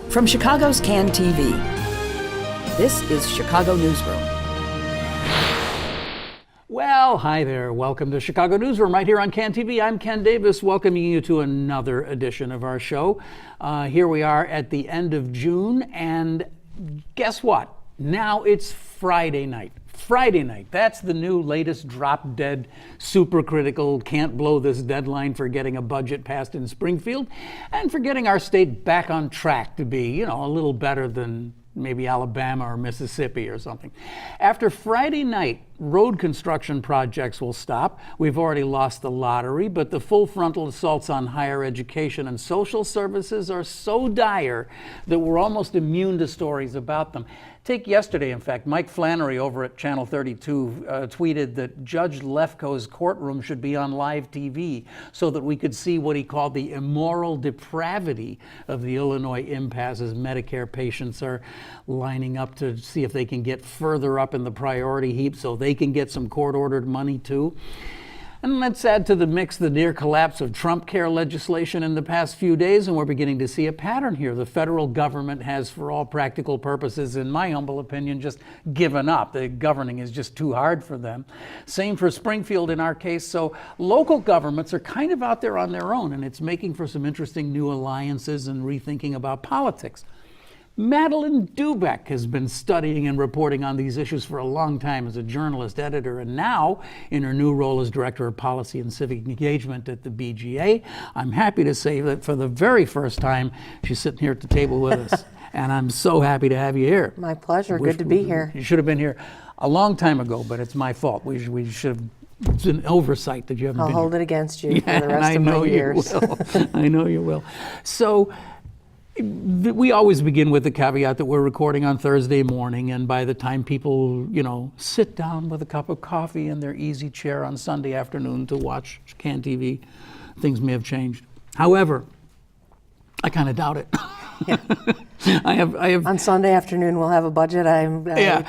From Chicago's CAN TV, this is Chicago Newsroom. Well, hi there. Welcome to Chicago Newsroom right here on CAN TV. I'm Ken Davis, welcoming you to another edition of our show. Here we are at the end of June, and guess what? Now it's Friday night. Friday night. That's the new latest drop-dead, super critical, can't blow this deadline for getting a budget passed in Springfield and for getting our state back on track to be, a little better than maybe Alabama or Mississippi or something. After Friday night, road construction projects will stop. We've already lost the lottery, but the full frontal assaults on higher education and social services are so dire that we're almost immune to stories about them. Take yesterday, in fact, Mike Flannery over at Channel 32 tweeted that Judge Lefkoe's courtroom should be on live TV so that we could see what he called the immoral depravity of the Illinois impasse as Medicare patients are lining up to see if they can get further up in the priority heap so they can get some court-ordered money too. And let's add to the mix the near collapse of Trump care legislation in the past few days, and we're beginning to see a pattern here. The federal government has, for all practical purposes, in my humble opinion, just given up. The governing is just too hard for them. Same for Springfield in our case. So local governments are kind of out there on their own, and it's making for some interesting new alliances and rethinking about politics. Madeleine Doubek has been studying and reporting on these issues for a long time as a journalist, editor, and now in her new role as Director of Policy and Civic Engagement at the BGA. I'm happy to say that for the very first time, she's sitting here at the table with us. And I'm so happy to have you here. My pleasure. Good to be here. You should have been here a long time ago, but it's my fault. We should have. It's an oversight that you haven't been here. I'll hold it against you for the rest of my years. I know you will. So, we always begin with the caveat that we're recording on Thursday morning, and by the time people, sit down with a cup of coffee in their easy chair on Sunday afternoon to watch CAN TV, things may have changed. However, I kind of doubt it. Yeah. I have. On Sunday afternoon, we'll have a budget. I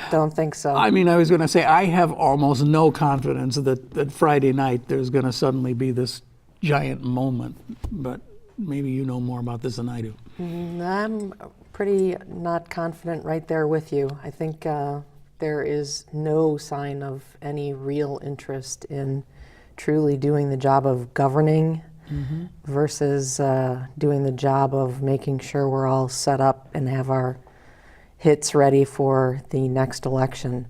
don't think so. I was going to say, I have almost no confidence that Friday night there's going to suddenly be this giant moment, but maybe you know more about this than I do. I'm pretty not confident right there with you. I think there is no sign of any real interest in truly doing the job of governing versus doing the job of making sure we're all set up and have our hits ready for the next election.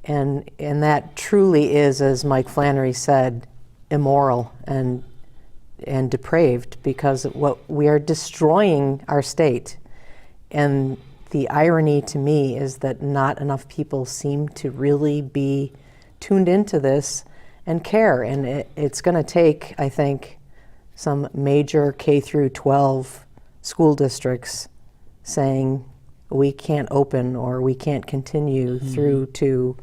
And that truly is, as Mike Flannery said, immoral and depraved, because what we are destroying our state. And the irony to me is that not enough people seem to really be tuned into this and care. And it's going to take, I think, some major K through 12 school districts saying we can't open or we can't continue through to,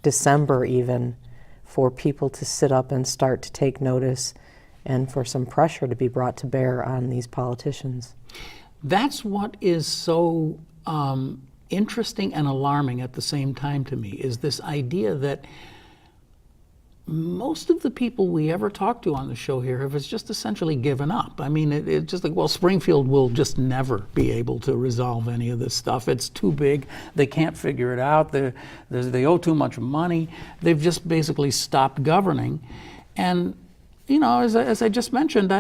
December even, for people to sit up and start to take notice and for some pressure to be brought to bear on these politicians. That's what is so interesting and alarming at the same time to me, is this idea that most of the people we ever talk to on the show here have just essentially given up. It's just like, Springfield will just never be able to resolve any of this stuff. It's too big. They can't figure it out. They owe too much money. They've just basically stopped governing. And, as I just mentioned,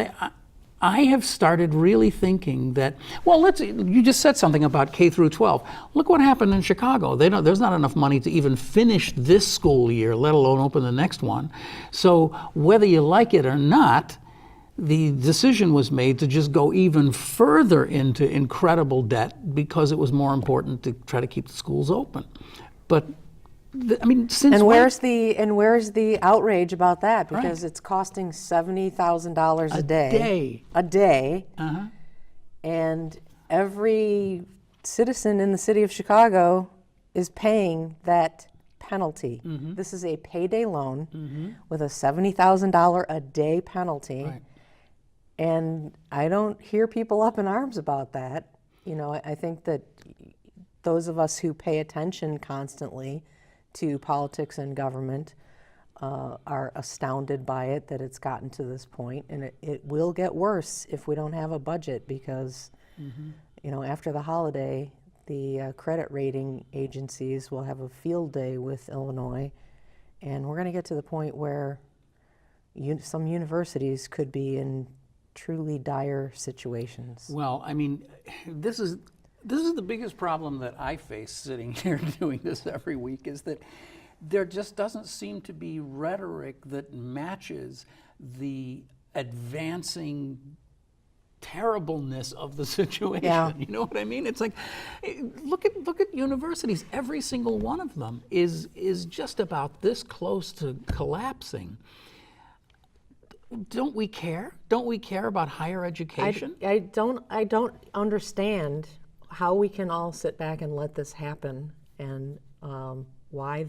I have started really thinking that, you just said something about K through 12. Look what happened in Chicago. There's not enough money to even finish this school year, let alone open the next one. So whether you like it or not, the decision was made to just go even further into incredible debt because it was more important to try to keep the schools open. But since where's the outrage about that? Because it's costing $70,000 a day. A day. And every citizen in the city of Chicago is paying that penalty. This is a payday loan with a $70,000 a day penalty. Right. And I don't hear people up in arms about that. I think that those of us who pay attention constantly to politics and government are astounded by it that it's gotten to this point, and it will get worse if we don't have a budget because, after the holiday, the credit rating agencies will have a field day with Illinois, and we're going to get to the point where some universities could be in truly dire situations. Well, I mean, this is the biggest problem that I face sitting here doing this every week, is that there just doesn't seem to be rhetoric that matches the advancing terribleness of the situation. Yeah. You know what I mean? It's like, look at universities. Every single one of them is just about this close to collapsing. Don't we care? Don't we care about higher education? I don't understand how we can all sit back and let this happen, and why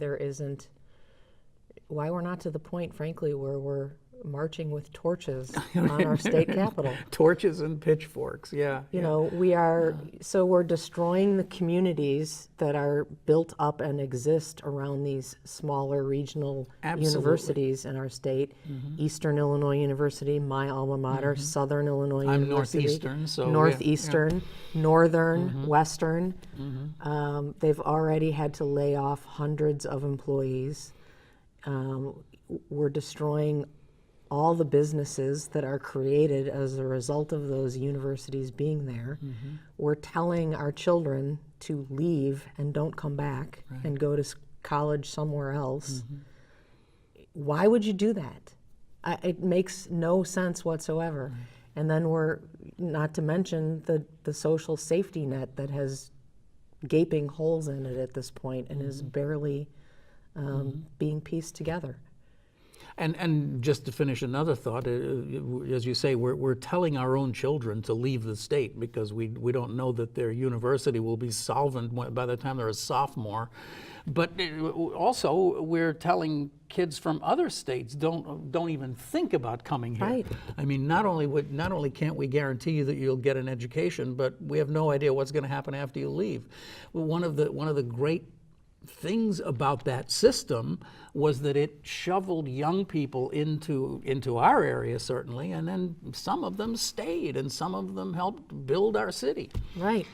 we're not to the point, frankly, where we're marching with torches on our state capitol. Torches and pitchforks, yeah. We're destroying the communities that are built up and exist around these smaller regional universities in our state. Eastern Illinois University, my alma mater, Southern Illinois University. I'm Northeastern, so Northeastern, Northern, Western. They've already had to lay off hundreds of employees. We're destroying all the businesses that are created as a result of those universities being there. We're telling our children to leave and don't come back and go to college somewhere else. Why would you do that? It makes no sense whatsoever. And then we're, not to mention the social safety net that has gaping holes in it at this point and is barely being pieced together. And just to finish another thought, as you say, we're telling our own children to leave the state because we don't know that their university will be solvent by the time they're a sophomore. But also, we're telling kids from other states don't even think about coming here. Right. I mean, not only can't we guarantee you that you'll get an education, but we have no idea what's going to happen after you leave. One of the great things about that system was that it shoveled young people into our area, certainly, and then some of them stayed and some of them helped build our city. Right.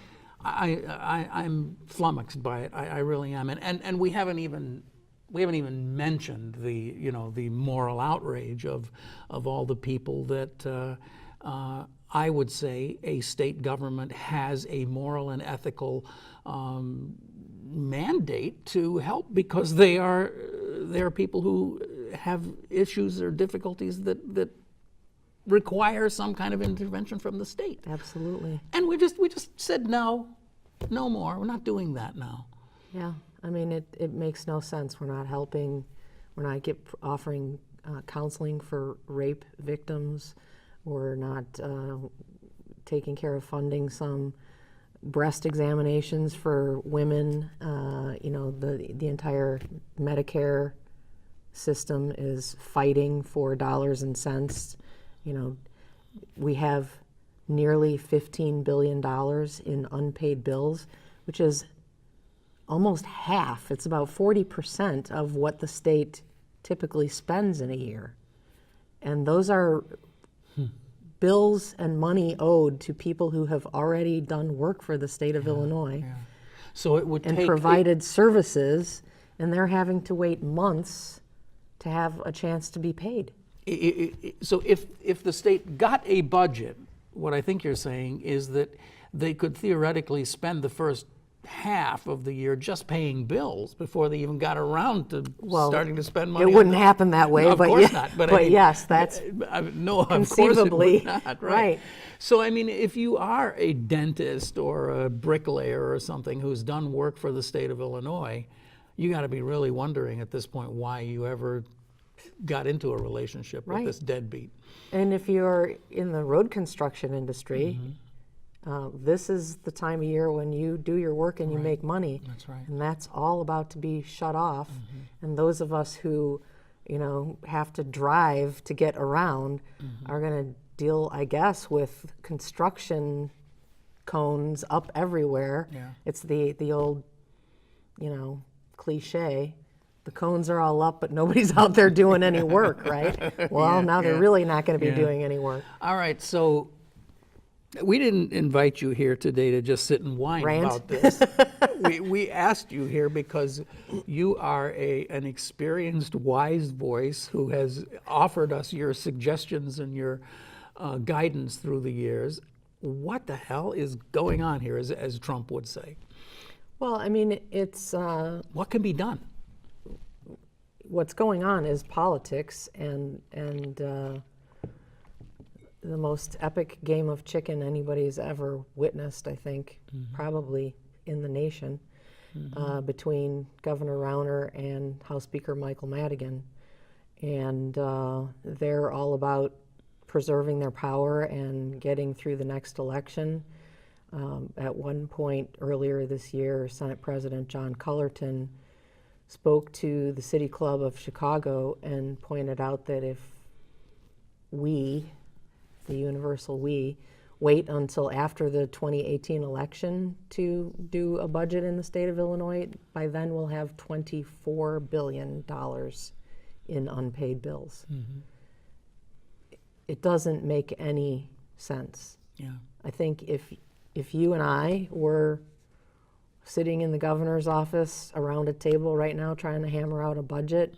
I'm flummoxed by it. I really am. And we haven't even mentioned the moral outrage of all the people that I would say a state government has a moral and ethical mandate to help because they are people who have issues or difficulties that require some kind of intervention from the state. Absolutely. And we just said no more. We're not doing that now. Yeah, I mean it makes no sense. We're not helping. We're not offering counseling for rape victims. We're not taking care of funding some breast examinations for women. The entire Medicare system is fighting for dollars and cents. We have nearly $15 billion in unpaid bills, which is almost half. It's about 40% of what the state typically spends in a year. And those are bills and money owed to people who have already done work for the state of Illinois. Yeah. So it would and take provided services, and they're having to wait months to have a chance to be paid. So if the state got a budget, what I think you're saying is that they could theoretically spend the first half of the year just paying bills before they even got around to starting to spend money. It wouldn't happen that way, No, of but course not. But I mean, yes, that's no, conceivably of course it would not, right. So I mean, if you are a dentist or a bricklayer or something who's done work for the state of Illinois, you got to be really wondering at this point why you ever got into a relationship with this deadbeat. And if you're in the road construction industry, this is the time of year when you do your work and you make money. That's right. And that's all about to be shut off. And those of us who, have to drive to get around are going to deal, I guess, with construction cones up everywhere. Yeah. It's the old, cliche the cones are all up, but nobody's out there doing any work, right? Well, now they're really not going to be doing any work. All right, so we didn't invite you here today to just sit and whine about this. we asked you here because you are an experienced, wise voice who has offered us your suggestions and your guidance through the years. What the hell is going on here, as Trump would say? Well, I mean, it's... what can be done? What's going on is politics, and the most epic game of chicken anybody's ever witnessed, I think, probably in the nation, between Governor Rauner and House Speaker Michael Madigan. And they're all about preserving their power and getting through the next election. At one point earlier this year, Senate President John Cullerton spoke to the City Club of Chicago and pointed out that if we, the universal we, wait until after the 2018 election to do a budget in the state of Illinois, by then we'll have $24 billion in unpaid bills. It doesn't make any sense. Yeah. I think if you and I were sitting in the governor's office around a table right now trying to hammer out a budget,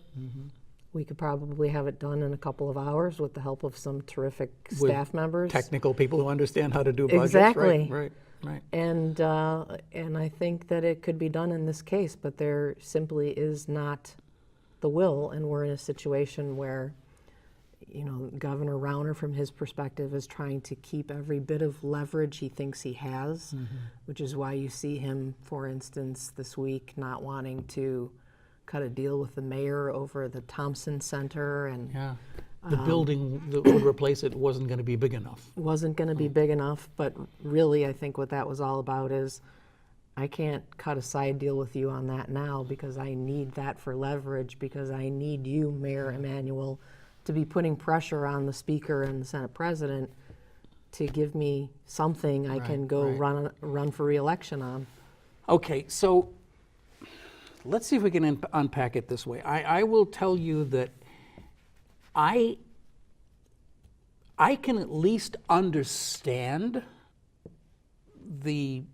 we could probably have it done in a couple of hours with the help of some terrific staff members. Technical people who understand how to do budgets. Exactly. Right. And I think that it could be done in this case, but there simply is not the will, and we're in a situation where, you know, Governor Rauner, from his perspective, is trying to keep every bit of leverage he thinks he has, which is why you see him, for instance, this week not wanting to cut a deal with the mayor over the Thompson Center. And the building that would replace it wasn't going to be big enough. Wasn't going to be big enough, but really I think what that was all about is, I can't cut a side deal with you on that now because I need that for leverage, because I need you, Mayor Emanuel, to be putting pressure on the Speaker and the Senate President to give me something I can go run for re-election on. Okay, so let's see if we can unpack it this way. I will tell you that I can at least understand the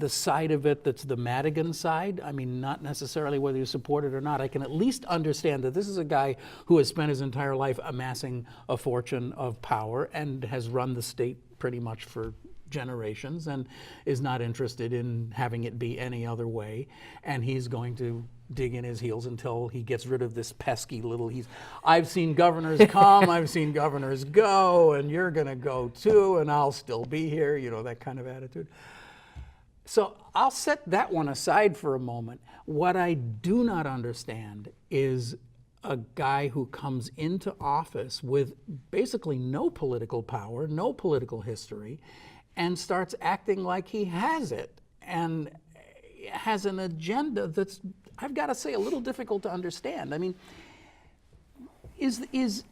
side of it that's the Madigan side. I mean, not necessarily whether you support it or not. I can at least understand that this is a guy who has spent his entire life amassing a fortune of power and has run the state pretty much for generations and is not interested in having it be any other way. And he's going to dig in his heels until he gets rid of this pesky little, I've seen governors come, I've seen governors go, and you're going to go too, and I'll still be here, you know, that kind of attitude. So I'll set that one aside for a moment. What I do not understand is a guy who comes into office with basically no political power, no political history, and starts acting like he has it and has an agenda that's, I've got to say, a little difficult to understand. I mean, is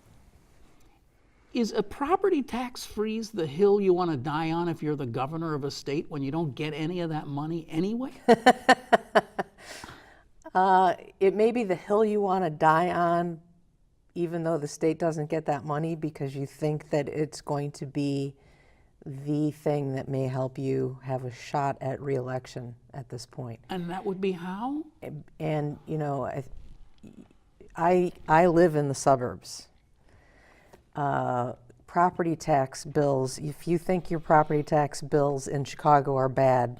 a property tax freeze the hill you want to die on if you're the governor of a state when you don't get any of that money anyway? It may be the hill you want to die on, even though the state doesn't get that money, because you think that it's going to be the thing that may help you have a shot at re-election at this point. And that would be how? And you know, I live in the suburbs. Property tax bills, if you think your property tax bills in Chicago are bad,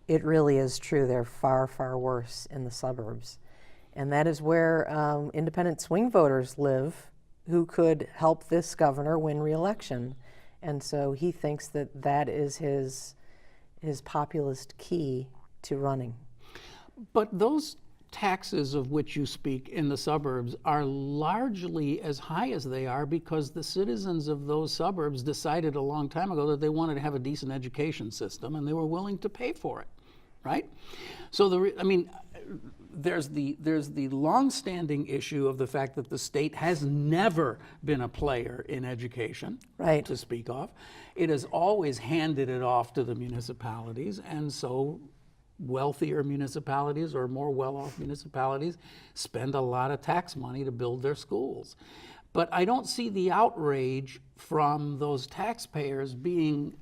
it really is true. They're far, far worse in the suburbs. And that is where independent swing voters live who could help this governor win re-election. And so he thinks that that is his populist key to running. But those taxes of which you speak in the suburbs are largely as high as they are because the citizens of those suburbs decided a long time ago that they wanted to have a decent education system and they were willing to pay for it, right? So there's the long-standing issue of the fact that the state has never been a player in education, right, to speak of. It has always handed it off to the municipalities, and so wealthier municipalities or more well-off municipalities spend a lot of tax money to build their schools. But I don't see the outrage from those taxpayers being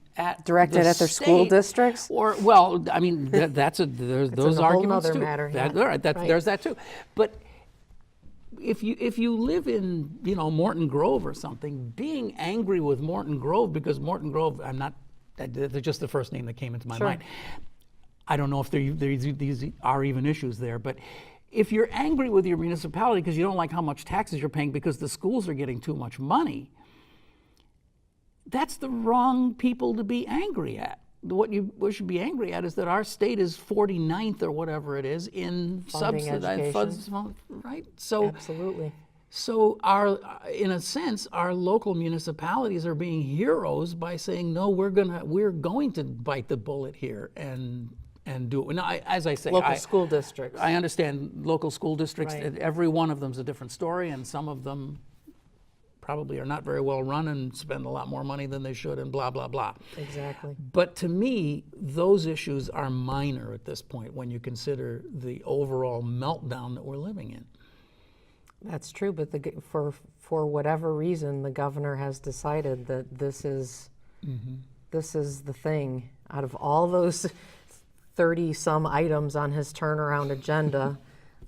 directed at their school districts. Or, well, I mean, that's those a whole arguments nother too. matter, yeah. Right, Right. There's that too. But if you live in Morton Grove or something, being angry with Morton Grove because Morton Grove, they're just the first name that came into my Sure. mind. I don't know if these are even issues there, but if you're angry with your municipality because you don't like how much taxes you're paying because the schools are getting too much money, that's the wrong people to be angry at. What you should be angry at is that our state is 49th or whatever it is in Funding subsidized funds, right? So Absolutely. So in a sense, our local municipalities are being heroes by saying, no, we're going to bite the bullet here and do it. Now, as I say, Local school districts. I understand local school districts. Right. Every one of them is a different story, and some of them probably are not very well run and spend a lot more money than they should, and blah blah blah. Exactly. But to me, those issues are minor at this point when you consider the overall meltdown that we're living in. That's true, but for whatever reason, the governor has decided that this is the thing. Out of all those 30-some items on his turnaround agenda,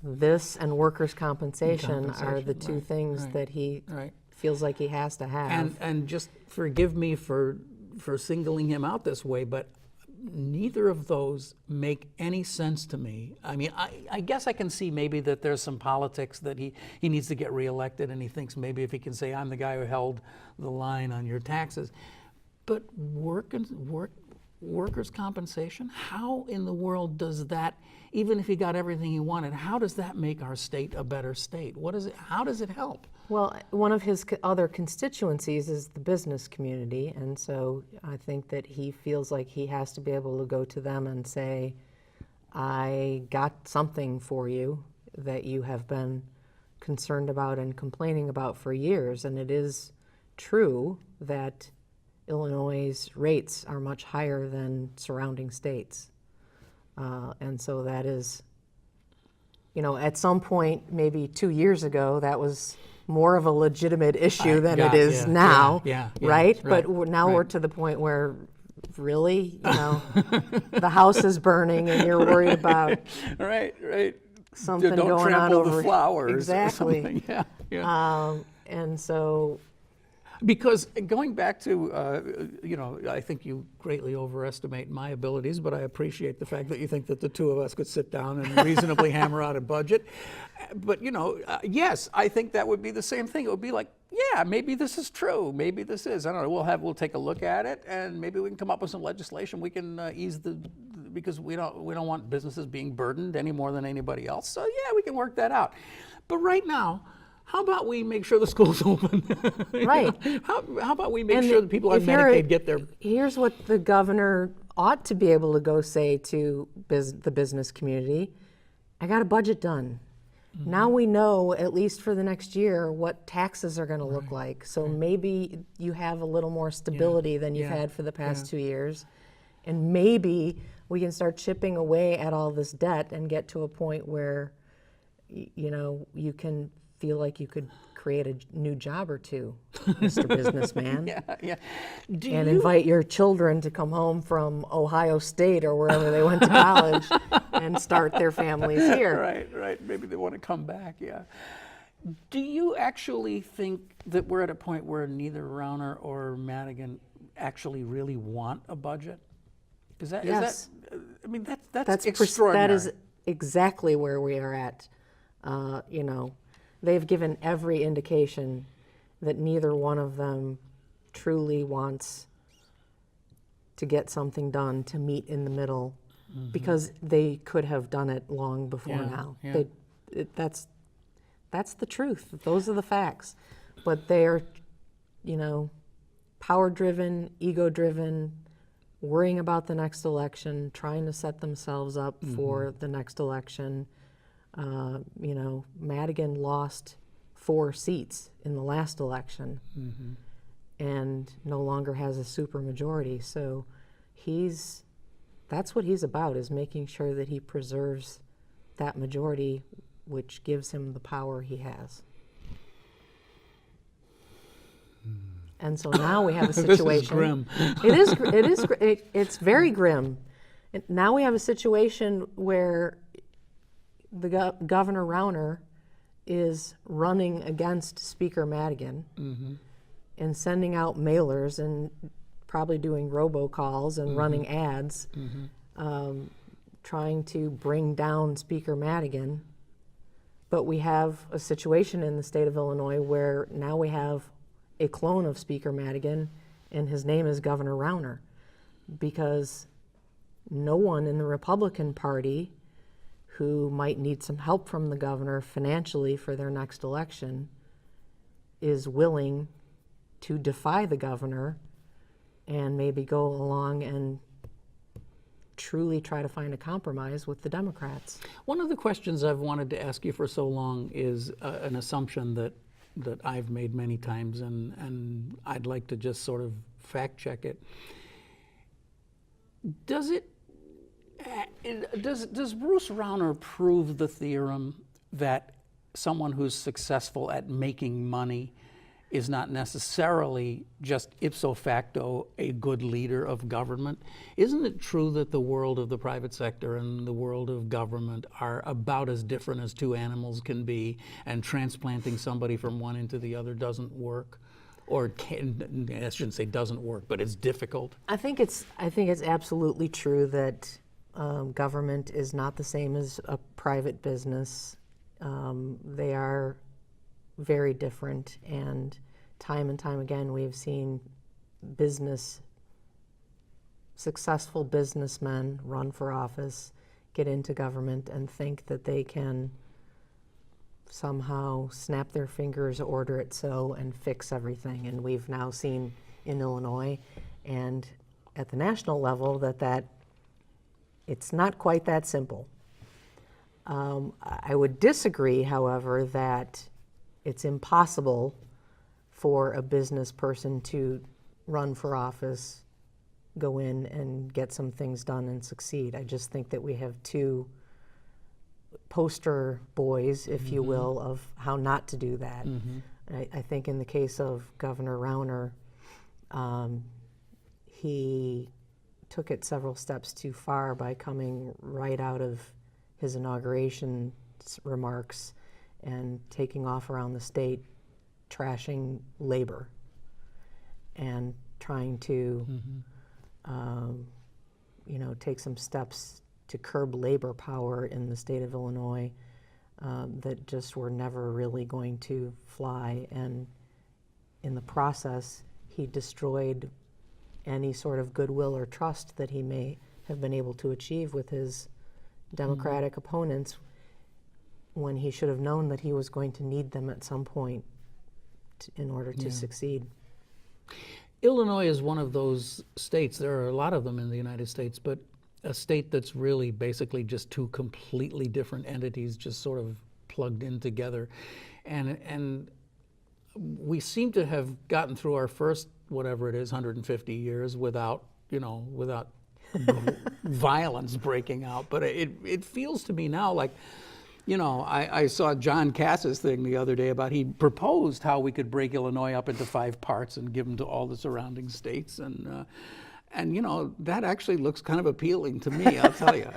this and workers' compensation are the two things that he feels like he has to have. And just forgive me for singling him out this way, but neither of those make any sense to me. I mean, I guess I can see maybe that there's some politics that he needs to get reelected, and he thinks maybe if he can say, I'm the guy who held the line on your taxes. But workers' compensation, how in the world does that, even if he got everything he wanted, how does that make our state a better state? How does it help? Well, one of his other constituencies is the business community, and so I think that he feels like he has to be able to go to them and say, I got something for you that you have been concerned about and complaining about for years, and it is true that Illinois' rates are much higher than surrounding states. And so that is, at some point, maybe 2 years ago, that was more of a legitimate issue than it is now, right? But now we're to the point where, really, the house is burning and you're worried about right. something Don't going on trample over the flowers. Exactly. Or something. Yeah. And so. Because going back to, I think you greatly overestimate my abilities, but I appreciate the fact that you think that the two of us could sit down and reasonably hammer out a budget. But, yes, I think that would be the same thing. It would be like, yeah, maybe this is true. Maybe this is. I don't know. We'll take a look at it, and maybe we can come up with some legislation. We can ease because we don't want businesses being burdened any more than anybody else. So, yeah, we can work that out. But right now, how about we make sure the school's open? Right. How about we make sure that people on Medicaid get their... Here's what the governor ought to be able to go say to the business community. I got a budget done. Mm-hmm. Now we know, at least for the next year, what taxes are going to look like. So maybe you have a little more stability than you've had for the past 2 years. And maybe we can start chipping away at all this debt and get to a point where, you can feel like you could create a new job or two, Mr. Businessman. And invite your children to come home from Ohio State or wherever they went to college and start their families here. Right. Maybe they want to come back, yeah. Do you actually think that we're at a point where neither Rauner or Madigan actually really want a budget? Yes. That's extraordinary. That is exactly where we are at. They've given every indication that neither one of them truly wants to get something done to meet in the middle, because they could have done it long before now. Yeah. That's the truth. Those are the facts. But they're, power-driven, ego-driven, worrying about the next election, trying to set themselves up for the next election. Madigan lost 4 seats in the last election and no longer has a supermajority. So that's what he's about, is making sure that he preserves that majority, which gives him the power he has. And so now we have a situation. This is grim. It's very grim. Now we have a situation where the Governor Rauner is running against Speaker Madigan and sending out mailers and probably doing robocalls and running ads, trying to bring down Speaker Madigan. But we have a situation in the state of Illinois where now we have a clone of Speaker Madigan, and his name is Governor Rauner, because no one in the Republican Party who might need some help from the governor financially for their next election is willing to defy the governor and maybe go along and truly try to find a compromise with the Democrats. One of the questions I've wanted to ask you for so long is an assumption that I've made many times, and I'd like to just sort of fact check it. Does Bruce Rauner prove the theorem that someone who's successful at making money is not necessarily just ipso facto a good leader of government? Isn't it true that the world of the private sector and the world of government are about as different as two animals can be, and transplanting somebody from one into the other doesn't work? Or I shouldn't say doesn't work, but it's difficult. I think it's absolutely true that government is not the same as a private business. They are very different, and time again we've seen successful businessmen run for office, get into government, and think that they can somehow snap their fingers, order it so, and fix everything. And we've now seen in Illinois and at the national level that it's not quite that simple. I would disagree, however, that it's impossible for a business person to run for office, go in and get some things done and succeed. I just think that we have two poster boys, if you will, of how not to do that. I think in the case of Governor Rauner, he took it several steps too far by coming right out of his inauguration remarks and taking off around the state, trashing labor and trying to take some steps to curb labor power in the state of Illinois that just were never really going to fly. And in the process, he destroyed any sort of goodwill or trust that he may have been able to achieve with his Democratic opponents, when he should have known that he was going to need them at some point in order to succeed. Illinois is one of those states, there are a lot of them in the United States, but a state that's really basically just two completely different entities just sort of plugged in together. And we seem to have gotten through our first, whatever it is, 150 years without violence breaking out. But it feels to me now like, I saw John Cass's thing the other day about he proposed how we could break Illinois up into 5 parts and give them to all the surrounding states. And that actually looks kind of appealing to me, I'll tell you.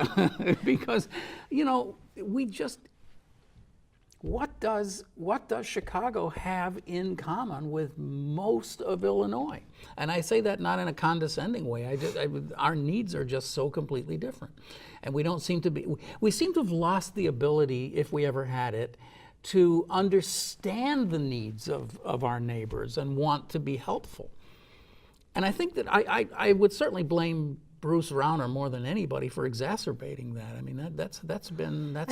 Because, we just, what does Chicago have in common with most of Illinois? And I say that not in a condescending way. Our needs are just so completely different. And we seem to have lost the ability, if we ever had it, to understand the needs of our neighbors and want to be helpful. And I think that I would certainly blame Bruce Rauner more than anybody for exacerbating that. I mean, that's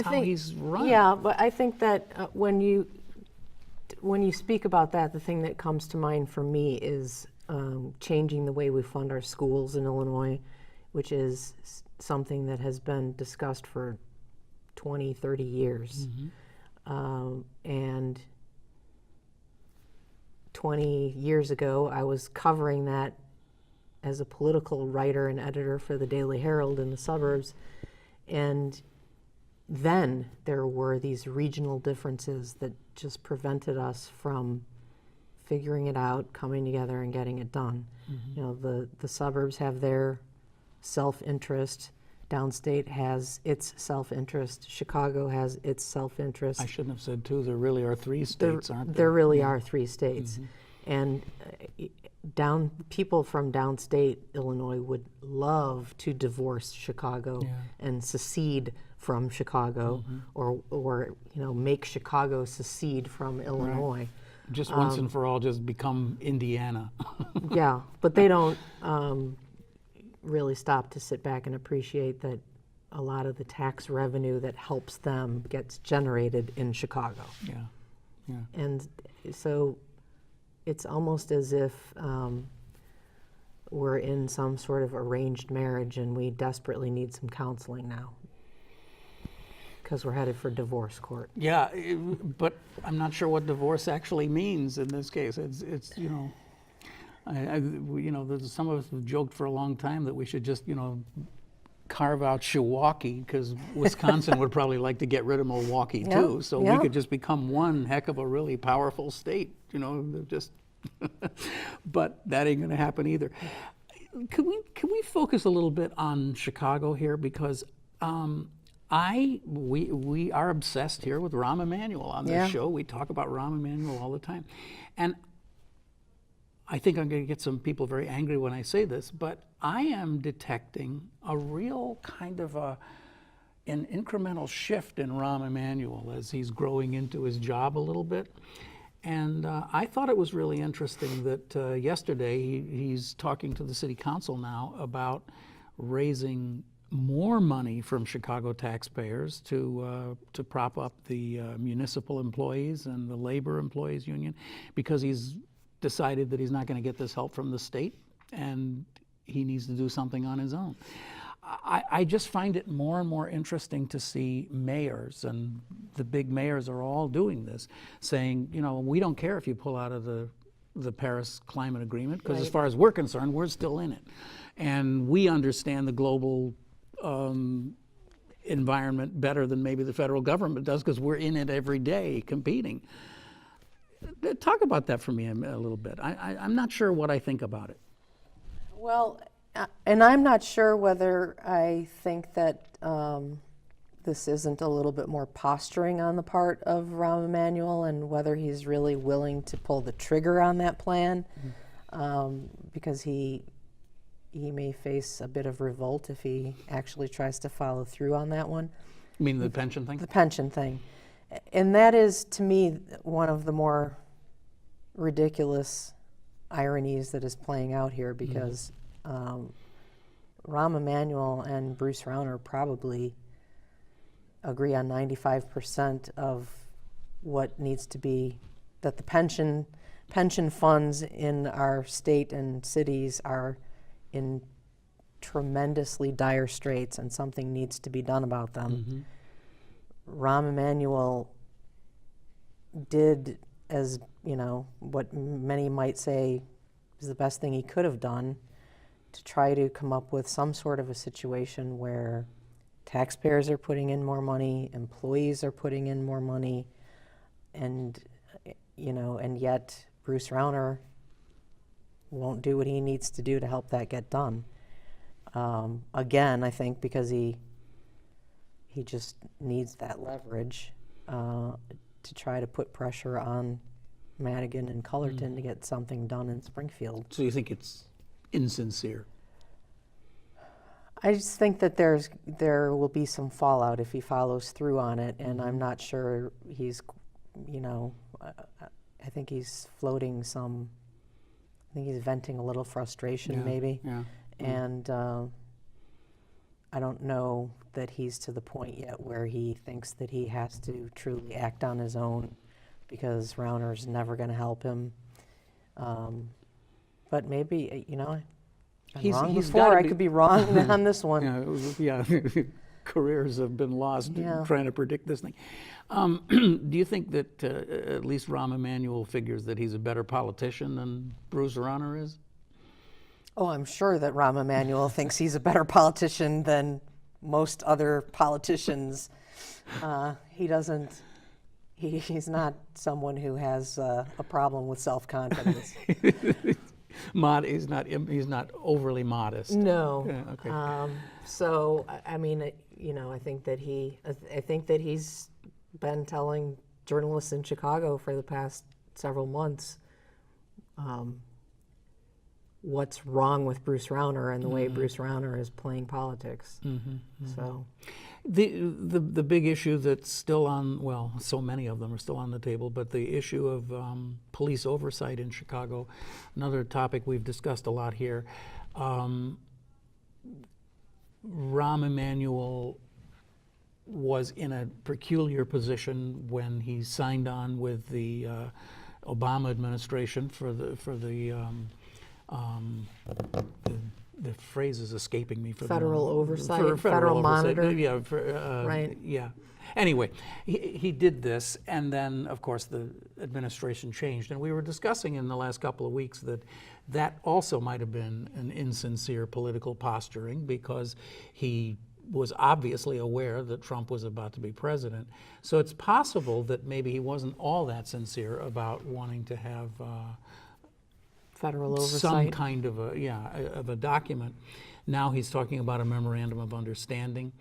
how he's run. Yeah, but I think that when you speak about that, the thing that comes to mind for me is changing the way we fund our schools in Illinois, which is something that has been discussed for 20, 30 years. And 20 years ago, I was covering that as a political writer and editor for the Daily Herald in the suburbs. And then there were these regional differences that just prevented us from figuring it out, coming together and getting it done. You know, the suburbs have their self-interest. Downstate has its self-interest. Chicago has its self-interest. I shouldn't have said two. There really are three states, aren't there? There really are three states. And people from downstate Illinois would love to divorce Chicago and secede from Chicago, or make Chicago secede from Illinois. Just once and for all, just become Indiana. Yeah, but they don't really stop to sit back and appreciate that a lot of the tax revenue that helps them gets generated in Chicago. Yeah. And so it's almost as if we're in some sort of arranged marriage and we desperately need some counseling now because we're headed for divorce court. Yeah, but I'm not sure what divorce actually means in this case. It's some of us have joked for a long time that we should just, carve out Milwaukee, because Wisconsin would probably like to get rid of Milwaukee too. So we could just become one heck of a really powerful state, just. But that ain't going to happen either. Can we focus a little bit on Chicago here, because we are obsessed here with Rahm Emanuel on this show. We talk about Rahm Emanuel all the time, and I think I'm going to get some people very angry when I say this, but I am detecting a real kind of an incremental shift in Rahm Emanuel as he's growing into his job a little bit. And I thought it was really interesting that yesterday he's talking to the city council now about raising more money from Chicago taxpayers to prop up the municipal employees and the labor employees union, because he's decided that he's not going to get this help from the state and he needs to do something on his own. I just find it more and more interesting to see mayors, and the big mayors are all doing this, saying, we don't care if you pull out of the Paris Climate Agreement, because as far as we're concerned, we're still in it. And we understand the global environment better than maybe the federal government does, because we're in it every day competing. Talk about that for me a little bit. I'm not sure what I think about it. Well, and I'm not sure whether I think that this isn't a little bit more posturing on the part of Rahm Emanuel, and whether he's really willing to pull the trigger on that plan, because he may face a bit of revolt if he actually tries to follow through on that one. You mean the pension thing? The pension thing. And that is, to me, one of the more ridiculous ironies that is playing out here, because Rahm Emanuel and Bruce Rauner probably agree on 95% of what needs to be, that the pension funds in our state and cities are in tremendously dire straits, and something needs to be done about them. Rahm Emanuel did, as what many might say is the best thing he could have done, to try to come up with some sort of a situation where taxpayers are putting in more money, employees are putting in more money, and yet Bruce Rauner won't do what he needs to do to help that get done. Again, I think because he just needs that leverage to try to put pressure on Madigan and Cullerton to get something done in Springfield. So you think it's insincere? I just think that there will be some fallout if he follows through on it, and I'm not sure he's, I think he's floating some, I think he's venting a little frustration maybe. And I don't know that he's to the point yet where he thinks that he has to truly act on his own, because Rauner's never going to help him. But maybe, I'm wrong before. I could be wrong on this one. Careers have been lost trying to predict this thing. Do you think that at least Rahm Emanuel figures that he's a better politician than Bruce Rauner is? Oh, I'm sure that Rahm Emanuel thinks he's a better politician than most other politicians. He doesn't. He's not someone who has a problem with self-confidence. He's not overly modest. No. Yeah, okay. So I mean, I think that he's been telling journalists in Chicago for the past several months what's wrong with Bruce Rauner and the way Bruce Rauner is playing politics. So the big issue that's still on, well, so many of them are still on the table, but the issue of police oversight in Chicago, another topic we've discussed a lot here. Rahm Emanuel was in a peculiar position when he signed on with the Obama administration for the phrase is escaping me. For federal the, oversight, for federal oversight. monitor. Yeah, Right. Yeah. Anyway, he did this, and then, of course, the administration changed. And we were discussing in the last couple of weeks that also might have been an insincere political posturing, because he was obviously aware that Trump was about to be president. So it's possible that maybe he wasn't all that sincere about wanting to have Federal oversight. some kind of a document. Now he's talking about a memorandum of understanding.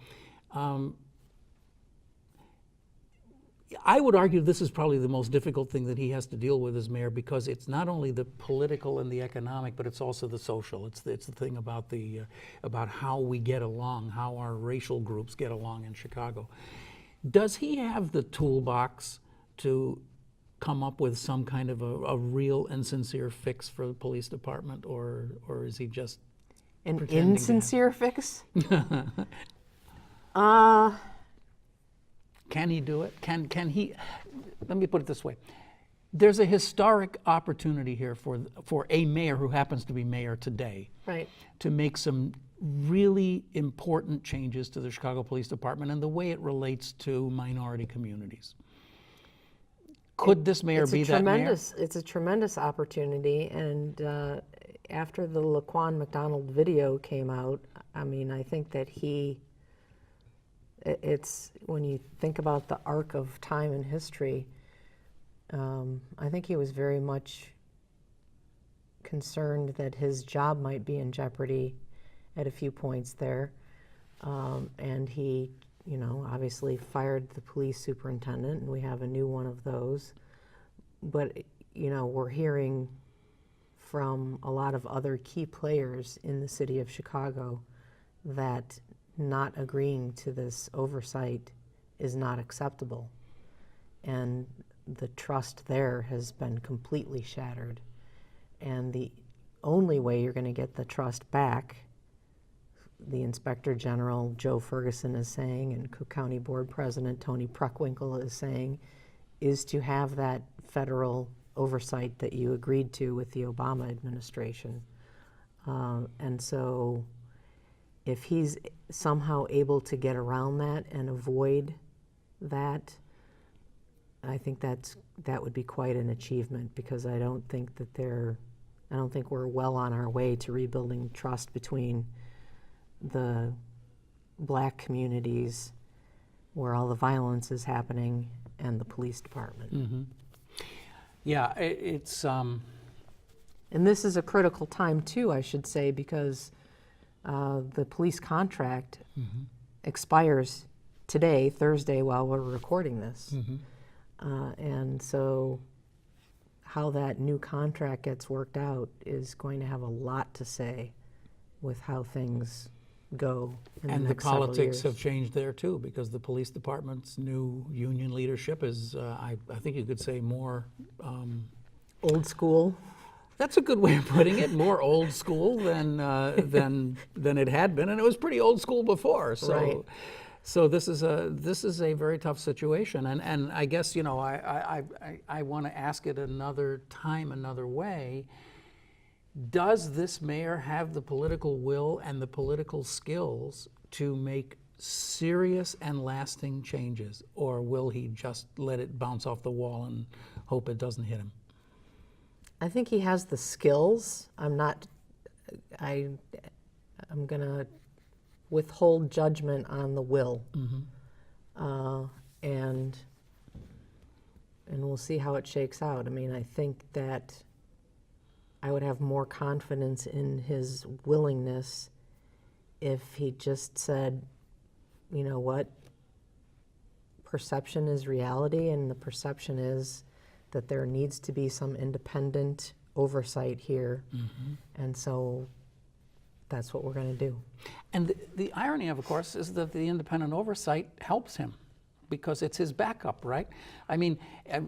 I would argue this is probably the most difficult thing that he has to deal with as mayor, because it's not only the political and the economic, but it's also the social. It's the thing about about how we get along, how our racial groups get along in Chicago. Does he have the toolbox to come up with some kind of a real and sincere fix for the police department, or is he just An pretending to insincere fix? Can he do it? Can he? Let me put it this way. There's a historic opportunity here for a mayor who happens to be mayor today, Right. to make some really important changes to the Chicago Police Department and the way it relates to minority communities. Could this mayor be that mayor? It's a tremendous opportunity, and after the Laquan McDonald video came out, I mean, I think that it's when you think about the arc of time in history, I think he was very much concerned that his job might be in jeopardy at a few points there, and he, obviously fired the police superintendent, and we have a new one of those. But, we're hearing from a lot of other key players in the city of Chicago that not agreeing to this oversight is not acceptable. And the trust there has been completely shattered. And the only way you're going to get the trust back, the Inspector General Joe Ferguson is saying, and Cook County Board President Tony Pruckwinkle is saying, is to have that federal oversight that you agreed to with the Obama administration. And so if he's somehow able to get around that and avoid that, I think that would be quite an achievement, because I don't think we're well on our way to rebuilding trust between the black communities where all the violence is happening and the police department. Mm-hmm. Yeah, it's And this is a critical time too, I should say, because the police contract expires today, Thursday, while we're recording this. And so how that new contract gets worked out is going to have a lot to say with how things go in and the the next several politics years. have changed there too, because the police department's new union leadership is, I think you could say, more. Old school. That's a good way of putting it. More old school than it had been, and it was pretty old school before. So, Right. so this is a very tough situation, and I guess I want to ask it another time, another way. Does this mayor have the political will and the political skills to make serious and lasting changes, or will he just let it bounce off the wall and hope it doesn't hit him? I think he has the skills. I'm not I'm going to withhold judgment on the will. And we'll see how it shakes out. I mean, I think that I would have more confidence in his willingness if he just said, you know what, perception is reality, and the perception is that there needs to be some independent oversight here. And so that's what we're going to do. And the irony, of course, is that the independent oversight helps him because it's his backup, right? I mean,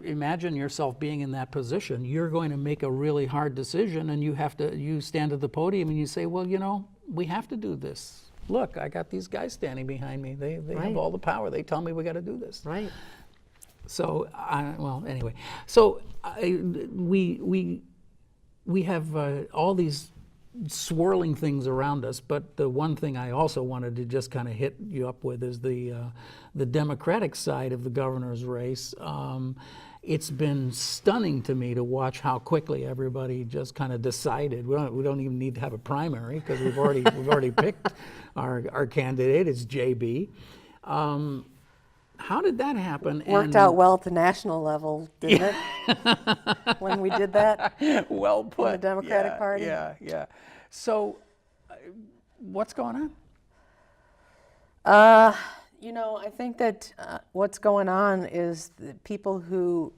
imagine yourself being in that position. You're going to make a really hard decision, and you stand at the podium and you say, well, you know, we have to do this. Look, I got these guys standing behind me. They have all the power. They tell me we got to do this. Right. So, well, anyway, so we have all these swirling things around us, but the one thing I also wanted to just kind of hit you up with is the Democratic side of the governor's race. It's been stunning to me to watch how quickly everybody just kind of decided. We don't even need to have a primary because we've already picked our candidate. It's JB. How did that happen? Worked out well at the national level, didn't it? When we did that? Well put. In the Democratic Party? Yeah. So, what's going on? You know, I think that what's going on is the people who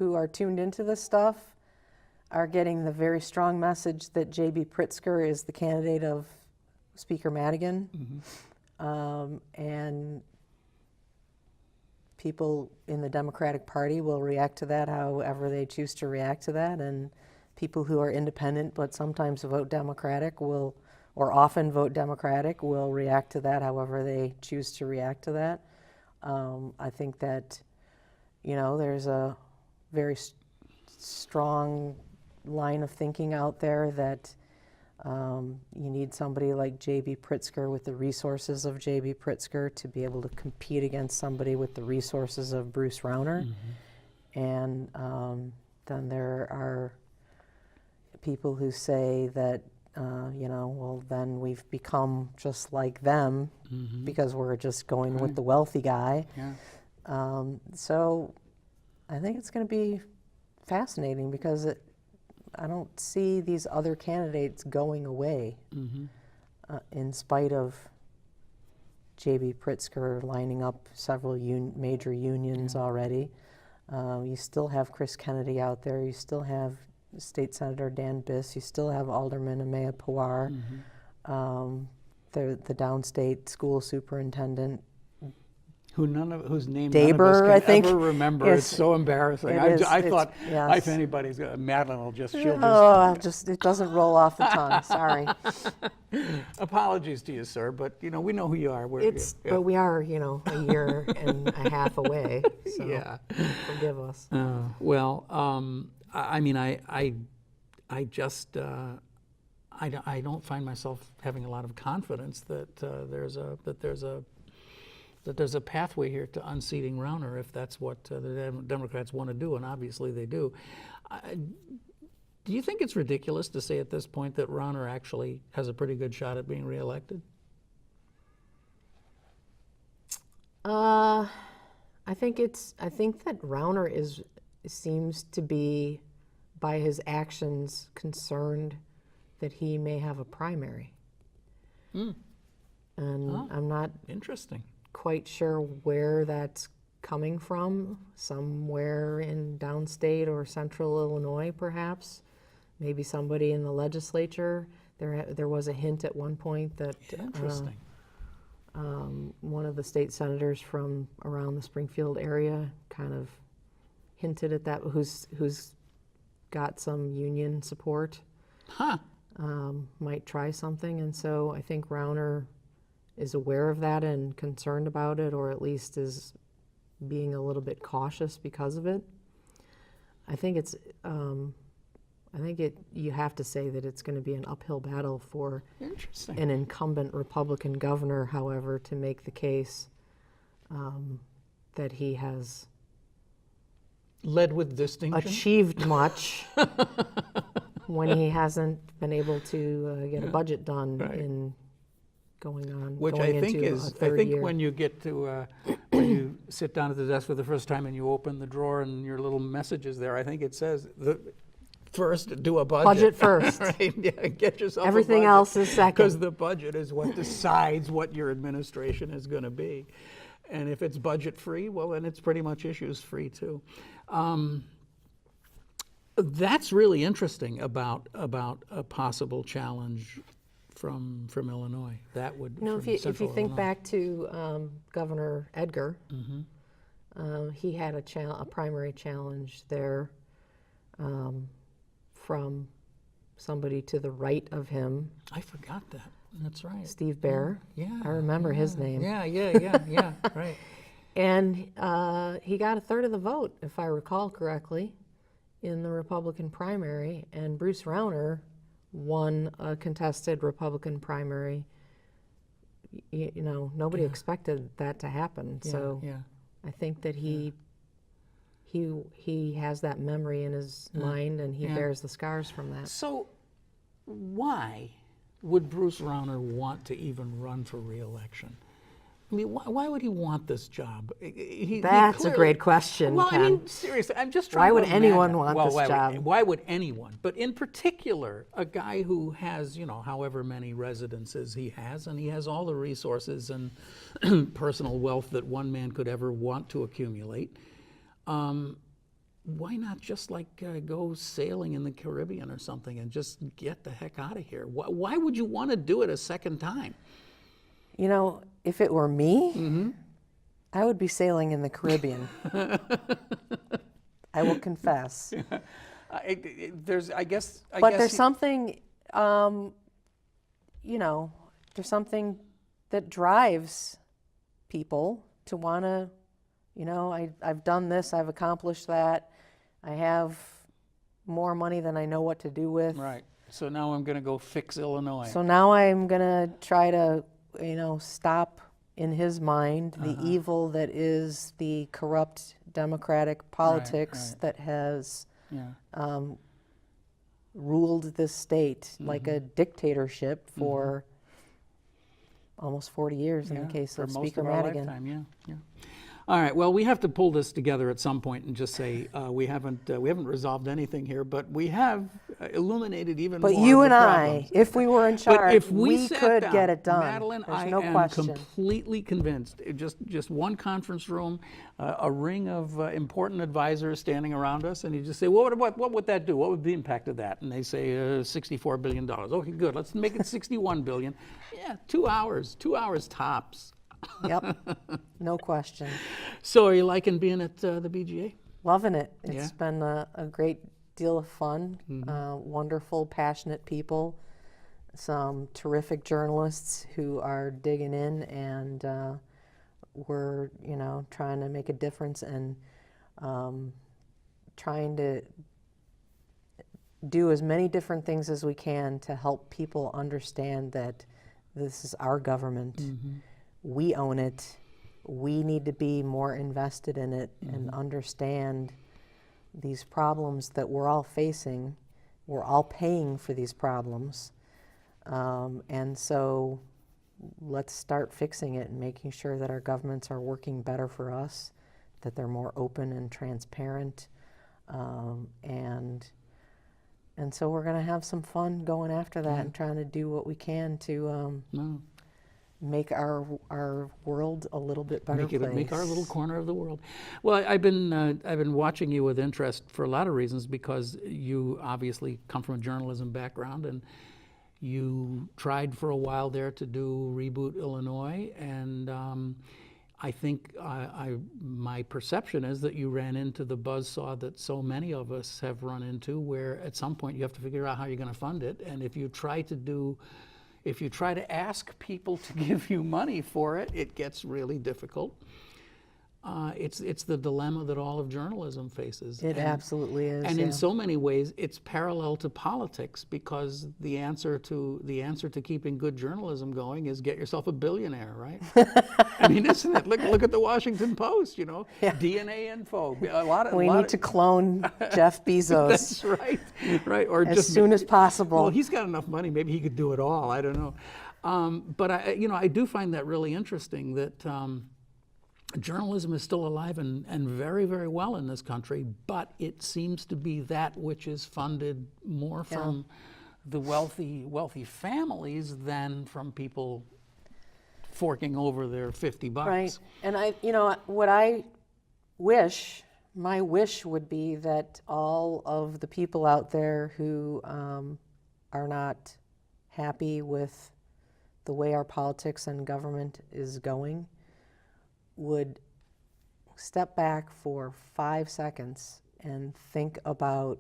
are tuned into this stuff are getting the very strong message that J.B. Pritzker is the candidate of Speaker Madigan. And people in the Democratic Party will react to that however they choose to react to that, and people who are independent but sometimes vote Democratic or often vote Democratic will react to that however they choose to react to that. I think that, you know, there's a very strong line of thinking out there that you need somebody like J.B. Pritzker with the resources of J.B. Pritzker to be able to compete against somebody with the resources of Bruce Rauner. And then there are people who say that, you know, well, then we've become just like them because we're just going with the wealthy guy. So I think it's going to be fascinating because I don't see these other candidates going away in spite of J.B. Pritzker lining up several major unions already. You still have Chris Kennedy out there. You still have State Senator Dan Biss. You still have Alderman Amaya Pawar, the downstate school superintendent. Whose name Daber, none of us can I think, ever remember. It's so embarrassing. I thought yes. if anybody's Madeleine will just she'll it doesn't roll off the tongue. Sorry. Apologies to you, sir, but you know we know who you are. But we are, you know, a year and a half away. So forgive us. Well, I mean, I just I don't find myself having a lot of confidence that there's a pathway here to unseating Rauner if that's what the Democrats want to do, and obviously they do. Do you think it's ridiculous to say at this point that Rauner actually has a pretty good shot at being reelected? I think that Rauner seems to be, by his actions, concerned that he may have a primary. And I'm not interesting. Quite sure where that's coming from. Somewhere in downstate or central Illinois, perhaps. Maybe somebody in the legislature. There was a hint at one point that interesting. One of the state senators from around the Springfield area kind of hinted at that, who's got some union support. Might try something, and so I think Rauner is aware of that and concerned about it, or at least is being a little bit cautious because of it. I think you have to say that it's going to be an uphill battle for an incumbent Republican governor, however, to make the case that he has led with distinction, achieved much when he hasn't been able to get a budget done Right. in going on, Which going I think into is, a third I think year. when you get to, when you sit down at the desk for the first time and you open the drawer and your little message is there, I think it says, first, do a budget. Budget first. Right, yeah, get yourself Everything a budget. else is second. Because the budget is what decides what your administration is going to be. And if it's budget-free, well, then it's pretty much issues-free, too. That's really interesting about a possible challenge from Illinois. That would, You know, from if you Central think Illinois. back to Governor Edgar, he had a primary challenge there from somebody to the right of him, I forgot that. That's right. Steve Baer. Yeah. I remember his name. Yeah, right. And he got a third of the vote, if I recall correctly, in the Republican primary. And Bruce Rauner won a contested Republican primary. You know, nobody expected that to happen. So yeah. I think that he has that memory in his mind, and he bears the scars from that. So why would Bruce Rauner want to even run for re-election? I mean, why would he want this job? That's a great question, Well, Ken. I mean, seriously, I'm just trying Why to would anyone imagine- want this job? Why would anyone? But in particular, a guy who has, you know, however many residences he has, and he has all the resources and personal wealth that one man could ever want to accumulate. Why not just go sailing in the Caribbean or something and just get the heck out of here? Why would you want to do it a second time? You know, if it were me, I would be sailing in the Caribbean. I will confess. There's something, you know, there's something that drives people to want to, you know, I've done this, I've accomplished that, I have more money than I know what to do with. Right. So now I'm going to go fix Illinois. So now I'm going to try to, you know, stop in his mind the evil that is the corrupt democratic politics that has ruled this state like a dictatorship for almost 40 years in the case of Speaker Madigan. Lifetime, yeah. All right. Well, we have to pull this together at some point and just say we haven't resolved anything here, but we have illuminated even more. But you of the and problems. I, if we were in charge, But if we sat could down, get it done. Madeleine, There's I no am question. completely convinced. Just one conference room, a ring of important advisors standing around us, and you just say, what would that do? What would be the impact of that? And they say $64 billion. Okay, good. Let's make it 61 billion. Yeah, 2 hours tops. Yep, no question. So, are you liking being at the BGA? Loving it. It's Yeah. been a great deal of fun. Wonderful, passionate people. Some terrific journalists who are digging in, and we're, you know, trying to make a difference and trying to do as many different things as we can to help people understand that this is our government. We own it. We need to be more invested in it and understand these problems that we're all facing. We're all paying for these problems. And so let's start fixing it and making sure that our governments are working better for us, that they're more open and transparent. And so we're going to have some fun going after that and trying to do what we can to make our world a little bit better place. Make our little corner of the world. Well, I've been watching you with interest for a lot of reasons, because you obviously come from a journalism background, and you tried for a while there to do Reboot Illinois, and I think my perception is that you ran into the buzzsaw that so many of us have run into, where at some point you have to figure out how you're going to fund it, and if you try to ask people to give you money for it, it gets really difficult. It's the dilemma that all of journalism faces. It absolutely is. And yeah. in so many ways, it's parallel to politics, because the answer to keeping good journalism going is get yourself a billionaire, right? I mean, isn't it? Look at the Washington Post. You know, DNA info. We need to clone Jeff Bezos. That's right, right. Or as just soon as possible. Well, he's got enough money. Maybe he could do it all. I don't know. But I do find that really interesting that. Journalism is still alive and very, very well in this country, but it seems to be that which is funded more from the wealthy families than from people forking over their $50. Right. And my wish would be that all of the people out there who are not happy with the way our politics and government is going would step back for 5 seconds and think about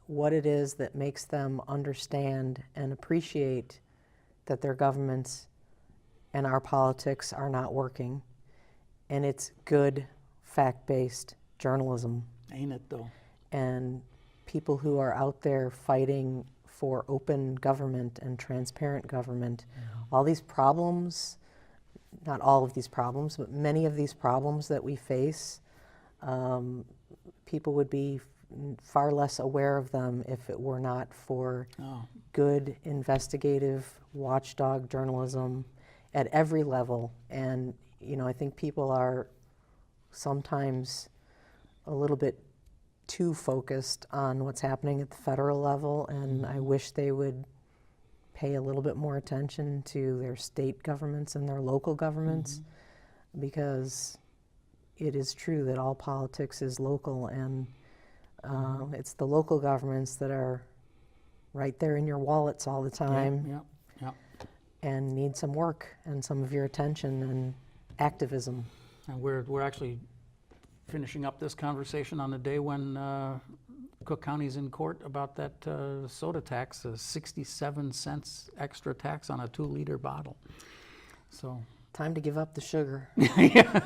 what it is that makes them understand and appreciate that their governments and our politics are not working. And it's good, fact-based journalism. Ain't it though? And people who are out there fighting for open government and transparent government. All these problems, not all of these problems, but many of these problems that we face, people would be far less aware of them if it were not for good investigative watchdog journalism at every level. And I think people are sometimes a little bit too focused on what's happening at the federal level, and I wish they would pay a little bit more attention to their state governments and their local governments, because it is true that all politics is local, and it's the local governments that are right there in your wallets all the time and need some work and some of your attention and activism. And we're actually finishing up this conversation on the day when Cook County's in court about that soda tax, a 67 cents extra tax on a 2-liter bottle. So time to give up the sugar. Yeah,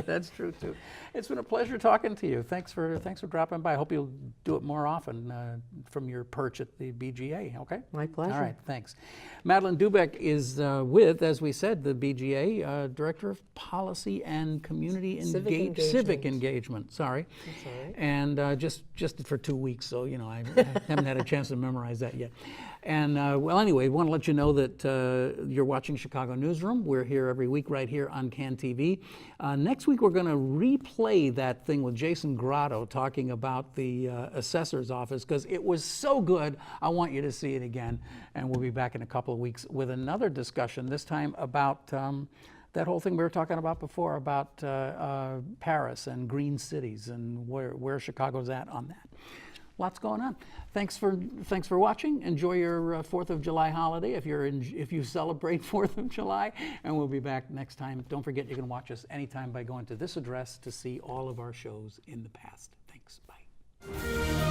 that's true too. It's been a pleasure talking to you. Thanks for dropping by. I hope you'll do it more often from your perch at the BGA. Okay. My pleasure. All right. Thanks. Madeleine Doubek is with, as we said, the BGA Director of Policy and Community Civic Engagement. Sorry. That's all right. And just for 2 weeks, so I haven't had a chance to memorize that yet. And well, anyway, want to let you know that you're watching Chicago Newsroom. We're here every week right here on CAN TV. Next week, we're going to replay that thing with Jason Grotto talking about the assessor's office, because it was so good. I want you to see it again. And we'll be back in a couple of weeks with another discussion, this time about that whole thing we were talking about before, about Paris and green cities and where Chicago's at on that. Lots going on. Thanks for watching. Enjoy your 4th of July holiday if you celebrate 4th of July, and we'll be back next time. Don't forget you can watch us anytime by going to this address to see all of our shows in the past. Thanks. Bye.